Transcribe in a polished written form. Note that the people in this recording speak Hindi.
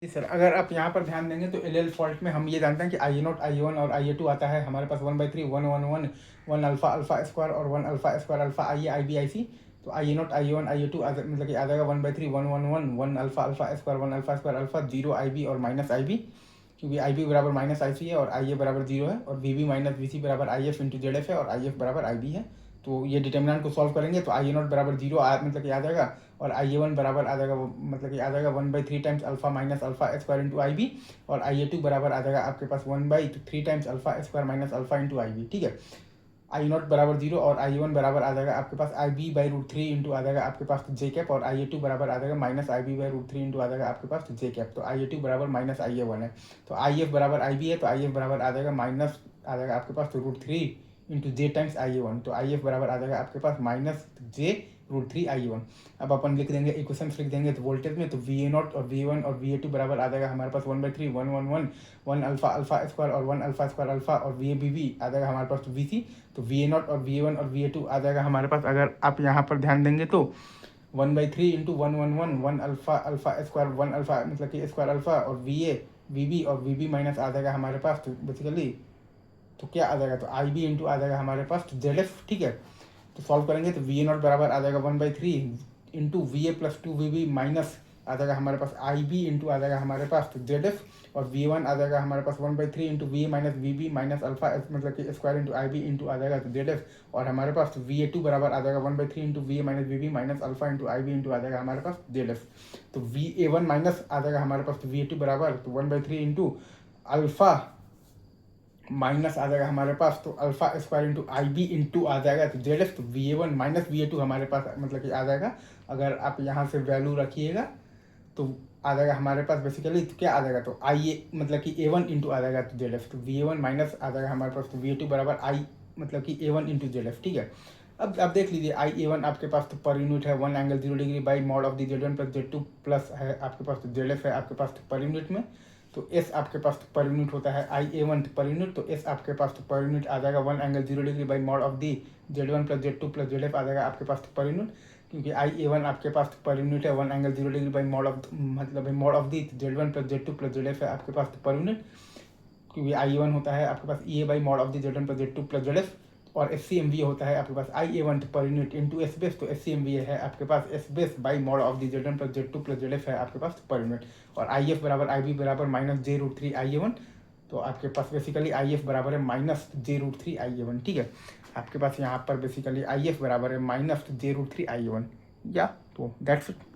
जी सर, अगर आप यहाँ पर ध्यान देंगे तो एल फॉल्ट में हम ये जानते हैं कि आई A not I A one और आई ए टू आता है हमारे पास 1/3 1 1 1 1 अल्फा अल्फा स्क्वायर और 1 alpha square alpha I A I B I C. तो I A not I A one I A two मतलब कि आ जाएगा 1/3 1 1 1 1 alpha alpha square 1 alpha square alpha 0 I B और माइनस आई बी, क्योंकि आई बी बराबर माइनस आई सी है और आई ए बराबर 0 है, और वी बी माइनस वी सी बराबर I F into Z F है और आई एफ बराबर आई बी है। तो ये डिटर्मिनेंट को सॉल्व करेंगे तो आई ए नॉट बराबर 0 मतलब कि आ जाएगा, और आई ए वन बराबर आ जाएगा मतलब कि आ जाएगा 1/3 times alpha minus alpha square into I B, और आई ए टू बराबर आ जाएगा आपके पास 1/3 times alpha square minus alpha into I B. ठीक है, आई नॉट बराबर 0 और आई वन बराबर आ जाएगा आपके पास आई बी बाई रूट 3 इंटू आ जाएगा आपके पास जे कैप, और आई ए टू बराबर आ जाएगा minus I B by root 3 into आ जाएगा आपके पास जे कैप। तो आई ए टू बराबर माइनस आई ए वन है, तो आई एफ बराबर आई बी है, तो आई एफ बराबर आ जाएगा माइनस आ जाएगा आपके पास root 3 into J times I A one. तो आई एफ बराबर आ जाएगा आपके पास minus J root 3 I A one. अब अपन लिख देंगे इक्वेशन लिख देंगे तो वोल्टेज में, तो वी ए नॉट और वी ए वन और वी ए टू बराबर आ जाएगा हमारे पास 1/3 1 1 1 1 अल्फा अल्फा स्क्वायर और 1 अल्फा स्क्वायर अल्फा, और वी ए बी बी आ जाएगा हमारे पास वी सी। तो वी ए नॉट और वी ए वन और वी ए टू आ जाएगा हमारे पास, अगर आप यहाँ पर ध्यान देंगे तो 1/3 into 1 1 1 1 alpha alpha square 1 alpha मतलब कि स्क्वायर अल्फा, और वी ए वी बी और वी बी माइनस आ जाएगा हमारे पास, तो बेसिकली तो क्या आ जाएगा, तो आई बी इंटू आ जाएगा हमारे पास तो जेड एफ। ठीक है, तो सॉल्व करेंगे तो वी ए नॉट बराबर आ जाएगा 1/3 into V A plus 2 V B minus आ जाएगा हमारे पास आई बी इंटू आ जाएगा हमारे पास तो जेड एफ, और वी वन आ जाएगा हमारे पास 1/3 into V A minus V B minus alpha मतलब कि square into I B into आ जाएगा तो जेड एफ, और हमारे पास तो वी ए टू बराबर आ जाएगा 1/3 into V A minus V B minus alpha into I B into आ जाएगा हमारे पास जेड एफ। तो वी ए वन माइनस आ जाएगा हमारे पास तो वी ए टू बराबर तो 1/3 इंटू अल्फा माइनस आ जाएगा हमारे पास तो alpha square into I B into आ जाएगा तो जेड एफ। तो V A one minus V A two हमारे पास मतलब कि आ जाएगा, अगर आप यहाँ से वैल्यू रखिएगा तो आ जाएगा हमारे पास बेसिकली तो क्या आ जाएगा, तो आई ए मतलब कि ए वन इंटू आ जाएगा तो जेड एफ। तो वी ए वन माइनस आ जाएगा हमारे पास तो वी ए टू बराबर आई मतलब कि ए वन इंटू जेड एफ। ठीक है, अब आप देख लीजिए आई ए वन आपके पास तो पर यूनिट है 1 angle 0 degree by mod of the Z one plus Z two plus है आपके पास तो जेड एफ है आपके पास तो पर यूनिट में। तो एस आपके पास तो पर यूनिट होता है I A one per unit, तो एस आपके पास तो पर यूनिट आ जाएगा 1 angle 0 degree by mod of the Z one plus Z two plus Z F आ जाएगा आपके पास तो पर यूनिट, क्योंकि आई ए वन आपके पास तो पर यूनिट है 1 angle 0 degree by mod of मतलब mod of the Z one plus Z two plus Z F है आपके पास तो पर यूनिट, क्योंकि आई ए वन होता है आपके पास E A by mod of the Z one plus Z two plus Z F, और एस सी एम वी होता है आपके पास I A one per unit into S base, तो एस सी एम वी है आपके पास S base by mod of the Z one plus Z two plus Z F है आपके पास पर यूनिट, और आई एफ बराबर आई बी बराबर minus J root 3 I A one. तो आपके पास बेसिकली आई एफ बराबर है minus J root 3 I A one. ठीक है, आपके पास यहाँ पर बेसिकली आई एफ बराबर है minus J root 3 I A one, या तो दैट्स इट।